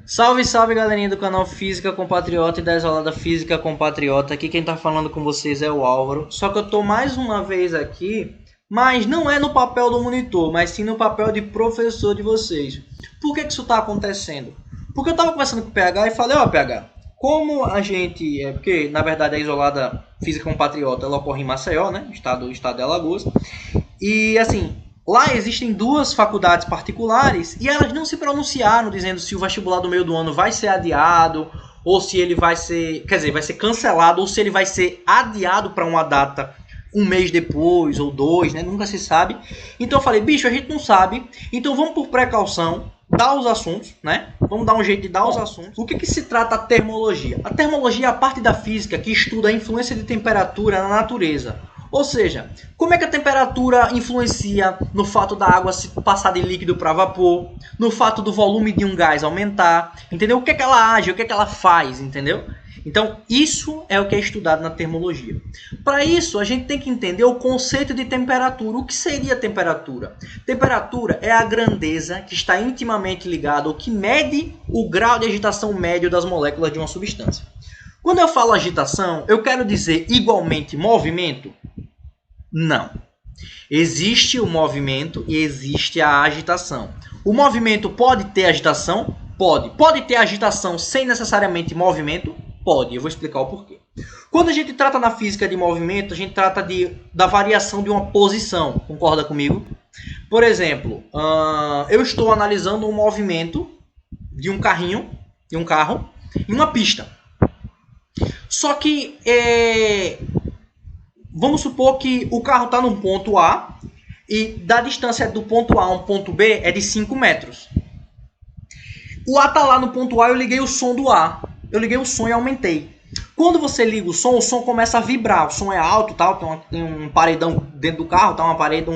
Salve, salve galerinha do canal Física Compatriota e da Isolada Física Compatriota. Aqui quem tá falando com vocês é o Álvaro. Só que eu tô mais uma vez aqui, mas não é no papel do monitor, mas sim no papel de professor de vocês. Por que isso tá acontecendo? Porque eu tava conversando com o PH e falei, ó PH, como a gente, porque na verdade a Isolada Física Compatriota ela ocorre em Maceió, né, estado de Alagoas, e assim, lá existem duas faculdades particulares e elas não se pronunciaram dizendo se o vestibular do meio do ano vai ser adiado ou se ele vai ser, quer dizer, vai ser cancelado ou se ele vai ser adiado para uma data um mês depois ou dois, né? Nunca se sabe. Então eu falei, bicho, a gente não sabe, então vamos por precaução dar os assuntos, né? Vamos dar um jeito de dar os assuntos. O que se trata a termologia? A termologia é a parte da física que estuda a influência de temperatura na natureza. Ou seja, como é que a temperatura influencia no fato da água se passar de líquido para vapor, no fato do volume de um gás aumentar, entendeu? O que é que ela age, o que é que ela faz, entendeu? Então, isso é o que é estudado na termologia. Para isso, a gente tem que entender o conceito de temperatura. O que seria temperatura? Temperatura é a grandeza que está intimamente ligada, ou que mede o grau de agitação médio das moléculas de uma substância. Quando eu falo agitação, eu quero dizer igualmente movimento? Não. Existe o movimento e existe a agitação. O movimento pode ter agitação? Pode. Pode ter agitação sem necessariamente movimento? Pode. Eu vou explicar o porquê. Quando a gente trata na física de movimento, a gente trata da variação de uma posição. Concorda comigo? Por exemplo, eu estou analisando um movimento de um carro, em uma pista. Só que vamos supor que o carro está no ponto A e da distância do ponto A a um ponto B é de 5 metros. O A está lá no ponto A, eu liguei o som do A. Eu liguei o som e aumentei. Quando você liga o som começa a vibrar. O som é alto, tal, tem um paredão dentro do carro, tá, uma parede,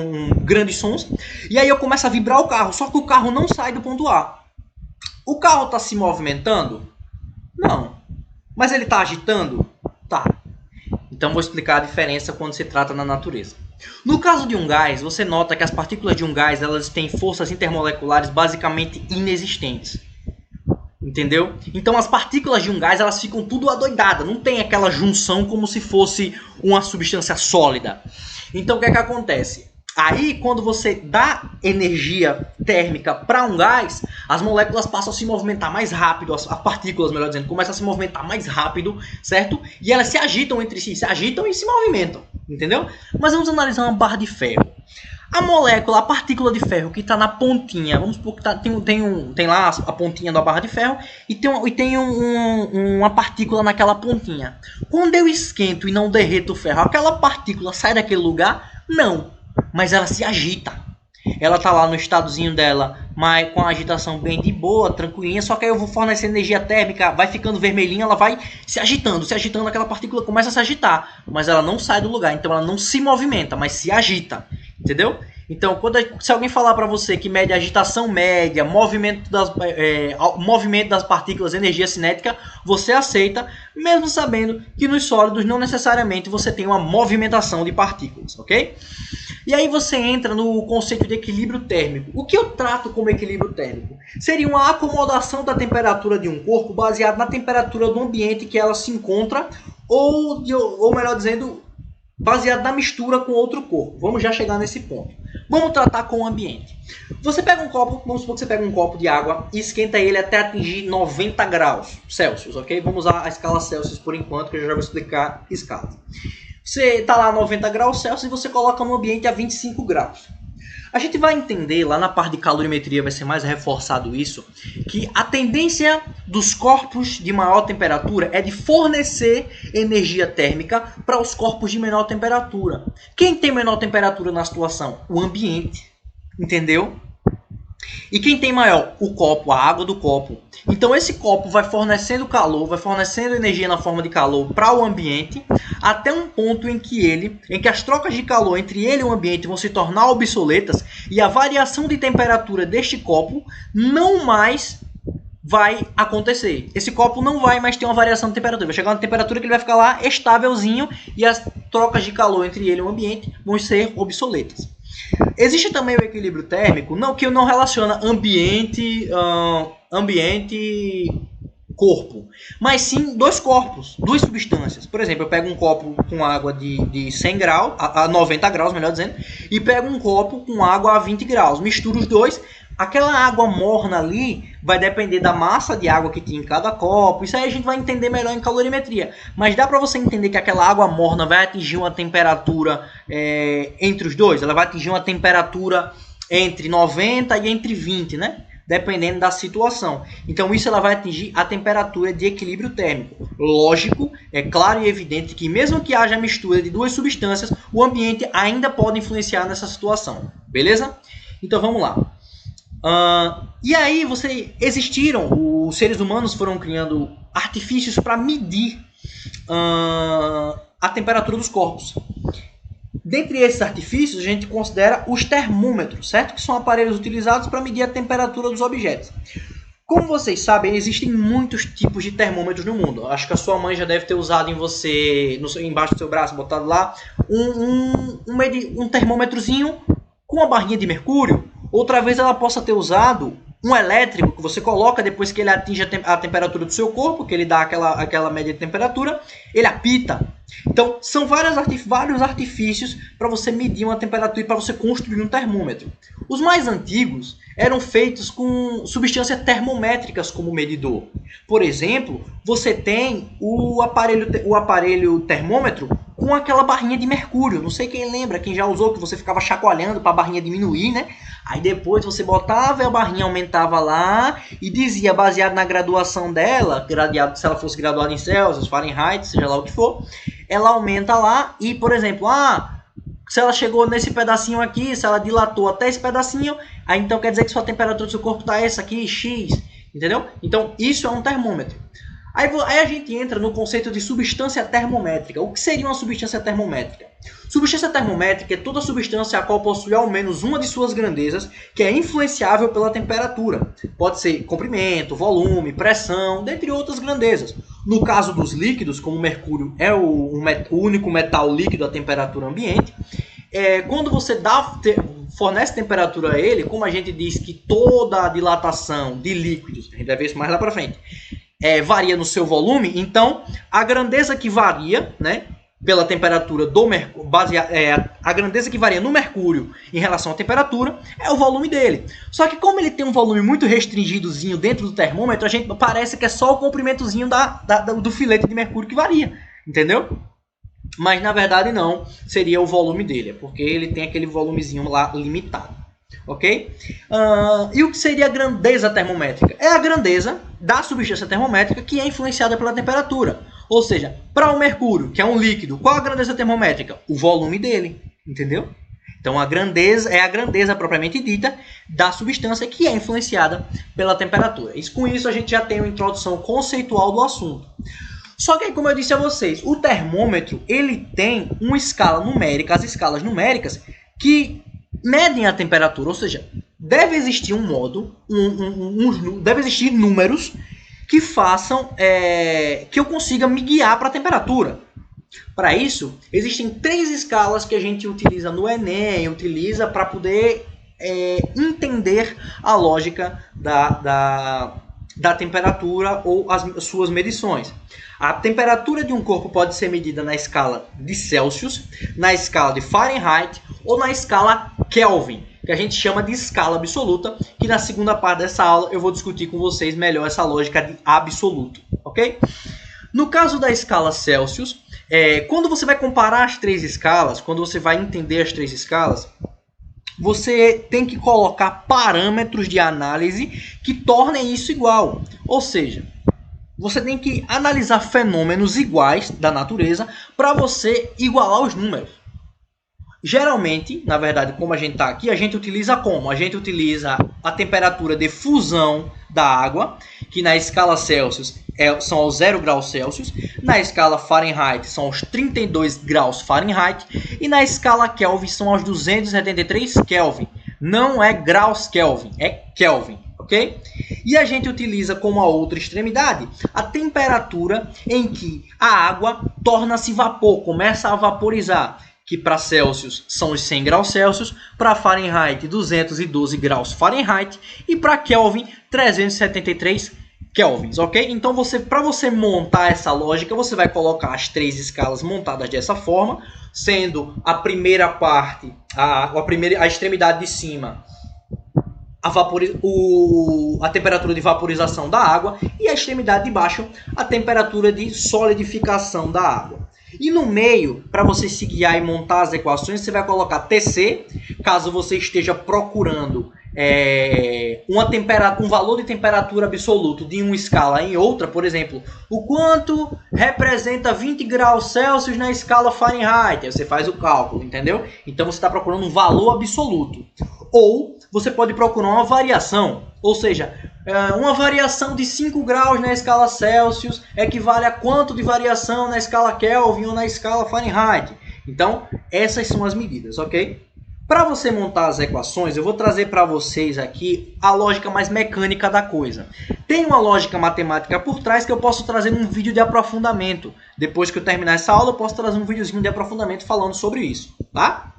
grandes sons. E aí eu começo a vibrar o carro, só que o carro não sai do ponto A. O carro está se movimentando? Não. Mas ele está agitando? Tá. Então vou explicar a diferença quando se trata na natureza. No caso de um gás, você nota que as partículas de um gás elas têm forças intermoleculares basicamente inexistentes. Entendeu? Então as partículas de um gás elas ficam tudo adoidadas, não tem aquela junção como se fosse uma substância sólida. Então o que é que acontece? Aí, quando você dá energia térmica para um gás, as moléculas passam a se movimentar mais rápido, as partículas, melhor dizendo, começam a se movimentar mais rápido, certo? E elas se agitam entre si, se agitam e se movimentam, entendeu? Mas vamos analisar uma barra de ferro. A molécula, a partícula de ferro que está na pontinha, vamos supor que tem lá a pontinha da barra de ferro e tem uma partícula naquela pontinha. Quando eu esquento e não derreto o ferro, aquela partícula sai daquele lugar? Não. Mas ela se agita. Ela tá lá no estadozinho dela, mas com a agitação bem de boa, tranquilinha. Só que aí eu vou fornecer energia térmica, vai ficando vermelhinha, ela vai se agitando, aquela partícula começa a se agitar. Mas ela não sai do lugar, então ela não se movimenta, mas se agita. Entendeu? Então, se alguém falar para você que mede agitação média, movimento das partículas, energia cinética, você aceita, mesmo sabendo que nos sólidos não necessariamente você tem uma movimentação de partículas, ok? E aí você entra no conceito de equilíbrio térmico. O que eu trato como equilíbrio térmico? Seria uma acomodação da temperatura de um corpo baseada na temperatura do ambiente que ela se encontra, ou melhor dizendo, baseado na mistura com outro corpo. Vamos já chegar nesse ponto. Vamos tratar com o ambiente. Você pega um copo, vamos supor que você pega um copo de água e esquenta ele até atingir 90 graus Celsius, ok? Vamos usar a escala Celsius por enquanto, que eu já vou explicar escalas. Você está lá a 90 graus Celsius e você coloca no ambiente a 25 graus. A gente vai entender, lá na parte de calorimetria vai ser mais reforçado isso, que a tendência dos corpos de maior temperatura é de fornecer energia térmica para os corpos de menor temperatura. Quem tem menor temperatura na situação? O ambiente. Entendeu? E quem tem maior? O copo, a água do copo. Então esse copo vai fornecendo calor, vai fornecendo energia na forma de calor para o ambiente, até um ponto em que as trocas de calor entre ele e o ambiente vão se tornar obsoletas e a variação de temperatura deste copo não mais vai acontecer. Esse copo não vai mais ter uma variação de temperatura. Vai chegar uma temperatura que ele vai ficar lá estávelzinho e as trocas de calor entre ele e o ambiente vão ser obsoletas. Existe também o equilíbrio térmico, que não relaciona ambiente, corpo, mas sim dois corpos, duas substâncias. Por exemplo, eu pego um copo com água de 100 graus, a 90 graus, melhor dizendo, e pego um copo com água a 20 graus. Misturo os dois. Aquela água morna ali vai depender da massa de água que tinha em cada copo. Isso aí a gente vai entender melhor em calorimetria. Mas dá para você entender que aquela água morna vai atingir uma temperatura entre os dois. Ela vai atingir uma temperatura entre 90 e entre 20, né? Dependendo da situação. Então isso ela vai atingir a temperatura de equilíbrio térmico. Lógico, é claro e evidente que mesmo que haja mistura de duas substâncias, o ambiente ainda pode influenciar nessa situação. Beleza? Então vamos lá. E aí os seres humanos foram criando artifícios para medir a temperatura dos corpos. Dentre esses artifícios, a gente considera os termômetros, certo? Que são aparelhos utilizados para medir a temperatura dos objetos. Como vocês sabem, existem muitos tipos de termômetros no mundo. Acho que a sua mãe já deve ter usado embaixo do seu braço, botado lá, um termômetrozinho com uma barrinha de mercúrio. Outra vez ela possa ter usado um elétrico que você coloca depois que ele atinge a temperatura do seu corpo, que ele dá aquela média de temperatura, ele apita. Então, são vários artifícios para você medir uma temperatura e para você construir um termômetro. Os mais antigos eram feitos com substâncias termométricas como medidor. Por exemplo, você tem o aparelho termômetro com aquela barrinha de mercúrio. Não sei quem lembra, quem já usou, que você ficava chacoalhando para a barrinha diminuir, né? Aí depois você botava e a barrinha aumentava lá e dizia, baseado na graduação dela, se ela fosse graduada em Celsius, Fahrenheit, seja lá o que for, ela aumenta lá e, por exemplo, se ela chegou nesse pedacinho aqui, se ela dilatou até esse pedacinho, aí então quer dizer que sua temperatura do seu corpo está essa aqui, X, entendeu? Então isso é um termômetro. Aí a gente entra no conceito de substância termométrica. O que seria uma substância termométrica? Substância termométrica é toda substância a qual possui ao menos uma de suas grandezas que é influenciável pela temperatura. Pode ser comprimento, volume, pressão, dentre outras grandezas. No caso dos líquidos, como o mercúrio é o único metal líquido à temperatura ambiente, quando você fornece temperatura a ele, como a gente diz que toda a dilatação de líquidos, a gente vai ver isso mais lá para frente, varia no seu volume, então a grandeza que varia, né, pela temperatura do mercúrio, a grandeza que varia no mercúrio em relação à temperatura é o volume dele. Só que como ele tem um volume muito restringidozinho dentro do termômetro, a gente parece que é só o comprimentozinho do filete de mercúrio que varia, entendeu? Mas na verdade não, seria o volume dele, porque ele tem aquele volumezinho lá limitado. Ok? E o que seria a grandeza termométrica? É a grandeza da substância termométrica que é influenciada pela temperatura. Ou seja, para o mercúrio, que é um líquido, qual a grandeza termométrica? O volume dele, entendeu? Então a grandeza é a grandeza propriamente dita da substância que é influenciada pela temperatura. Com isso a gente já tem uma introdução conceitual do assunto. Só que, como eu disse a vocês, o termômetro ele tem uma escala numérica, as escalas numéricas, que medem a temperatura, ou seja, deve existir um modo, deve existir números que façam que eu consiga me guiar para a temperatura. Para isso, existem 3 escalas que a gente utiliza no Enem, utiliza para poder entender a lógica da temperatura ou as suas medições. A temperatura de um corpo pode ser medida na escala de Celsius, na escala de Fahrenheit ou na escala Kelvin, que a gente chama de escala absoluta, que na segunda parte dessa aula eu vou discutir com vocês melhor essa lógica de absoluto, ok? No caso da escala Celsius, quando você vai comparar as 3 escalas, quando você vai entender as 3 escalas, você tem que colocar parâmetros de análise que tornem isso igual. Ou seja, você tem que analisar fenômenos iguais da natureza para você igualar os números. Geralmente, na verdade, como a gente está aqui, a gente utiliza como? A gente utiliza a temperatura de fusão da água, que na escala Celsius são aos 0 graus Celsius, na escala Fahrenheit são aos 32 graus Fahrenheit e na escala Kelvin são aos 273 Kelvin. Não é graus Kelvin, é Kelvin, ok? E a gente utiliza como a outra extremidade a temperatura em que a água torna-se vapor, começa a vaporizar, que para Celsius são os 100 graus Celsius, para Fahrenheit 212 graus Fahrenheit e para Kelvin 373 kelvins, ok? Então para você montar essa lógica, você vai colocar as 3 escalas montadas dessa forma, sendo a primeira parte, a extremidade de cima, a temperatura de vaporização da água e a extremidade de baixo, a temperatura de solidificação da água. E no meio, para você se guiar e montar as equações, você vai colocar TC, caso você esteja procurando um valor de temperatura absoluto de uma escala em outra, por exemplo, o quanto representa 20 graus Celsius na escala Fahrenheit, aí você faz o cálculo, entendeu? Então você está procurando um valor absoluto. Ou você pode procurar uma variação, ou seja, uma variação de 5 graus na escala Celsius equivale a quanto de variação na escala Kelvin ou na escala Fahrenheit. Então, essas são as medidas, ok? Para você montar as equações, eu vou trazer para vocês aqui a lógica mais mecânica da coisa. Tem uma lógica matemática por trás que eu posso trazer num vídeo de aprofundamento. Depois que eu terminar essa aula, eu posso trazer um videozinho de aprofundamento falando sobre isso, tá?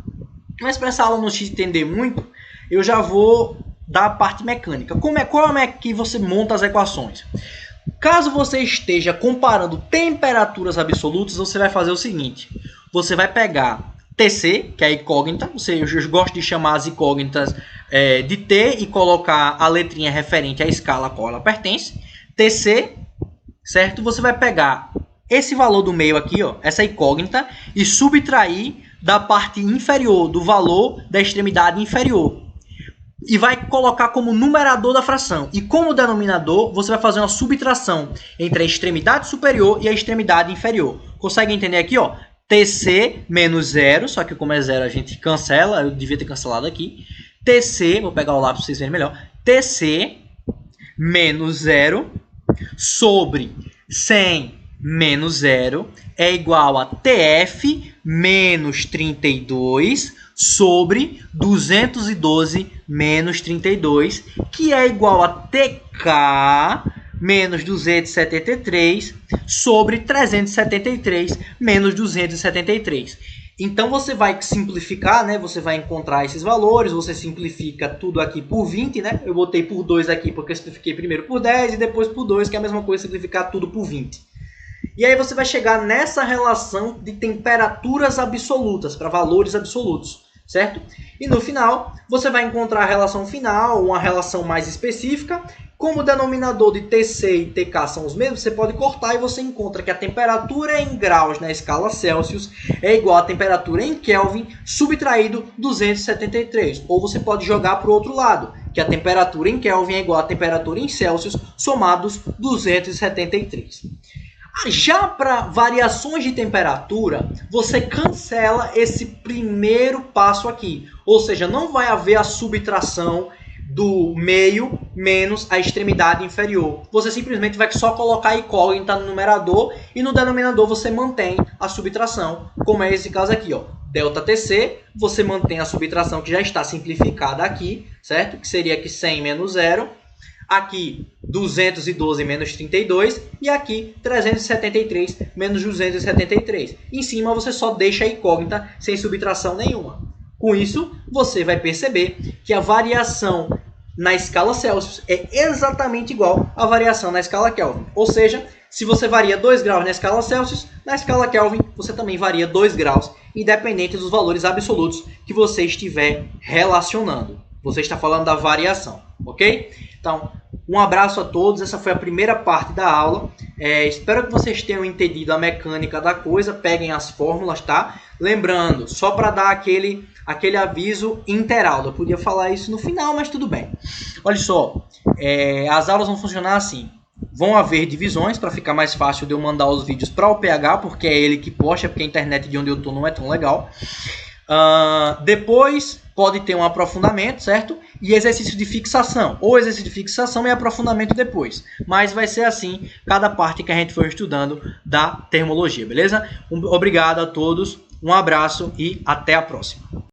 Mas para essa aula não se entender muito, eu já vou dar a parte mecânica. Como é que você monta as equações? Caso você esteja comparando temperaturas absolutas, você vai fazer o seguinte. Você vai pegar TC, que é a incógnita. Eu gosto de chamar as incógnitas de T e colocar a letrinha referente à escala a qual ela pertence. TC, certo? Você vai pegar esse valor do meio aqui, ó, essa incógnita, e subtrair da parte inferior do valor da extremidade inferior. E vai colocar como numerador da fração. E como denominador, você vai fazer uma subtração entre a extremidade superior e a extremidade inferior. Consegue entender aqui, ó? TC menos 0, só que como é 0 a gente cancela, eu devia ter cancelado aqui. TC, vou pegar o lápis para vocês verem melhor. TC menos 0 sobre 100 menos 0 é igual a TF menos 32 sobre 212 menos 32, que é igual a TK menos 273 sobre 373 menos 273. Então você vai simplificar, né? Você vai encontrar esses valores, você simplifica tudo aqui por 20, né? Eu botei por 2 aqui porque eu simplifiquei primeiro por 10 e depois por 2, que é a mesma coisa simplificar tudo por 20. E aí você vai chegar nessa relação de temperaturas absolutas, para valores absolutos, certo? E no final, você vai encontrar a relação final, uma relação mais específica. Como o denominador de TC e TK são os mesmos, você pode cortar e você encontra que a temperatura em graus na escala Celsius é igual à temperatura em Kelvin subtraído 273. Ou você pode jogar para o outro lado, que a temperatura em Kelvin é igual à temperatura em Celsius somados 273. Já para variações de temperatura, você cancela esse primeiro passo aqui. Ou seja, não vai haver a subtração do meio menos a extremidade inferior. Você simplesmente vai só colocar a incógnita no numerador e no denominador você mantém a subtração, como é esse caso aqui, ó. ΔTC, você mantém a subtração que já está simplificada aqui, certo? Que seria aqui 100 menos 0. Aqui 212 menos 32 e aqui 373 menos 273. Em cima você só deixa a incógnita sem subtração nenhuma. Com isso, você vai perceber que a variação na escala Celsius é exatamente igual à variação na escala Kelvin. Ou seja, se você varia 2 graus na escala Celsius, na escala Kelvin você também varia 2 graus, independente dos valores absolutos que você estiver relacionando. Você está falando da variação, ok? Então, um abraço a todos. Essa foi a primeira parte da aula. Espero que vocês tenham entendido a mecânica da coisa. Peguem as fórmulas, tá? Lembrando, só para dar aquele aviso interaula. Eu podia falar isso no final, mas tudo bem. Olha só, as aulas vão funcionar assim. Vão haver divisões para ficar mais fácil de eu mandar os vídeos para o PH, porque é ele que posta, porque a internet de onde eu estou não é tão legal. Depois pode ter um aprofundamento, certo? E exercício de fixação. Ou exercício de fixação e aprofundamento depois. Mas vai ser assim cada parte que a gente for estudando da termologia, beleza? Obrigado a todos, um abraço e até a próxima.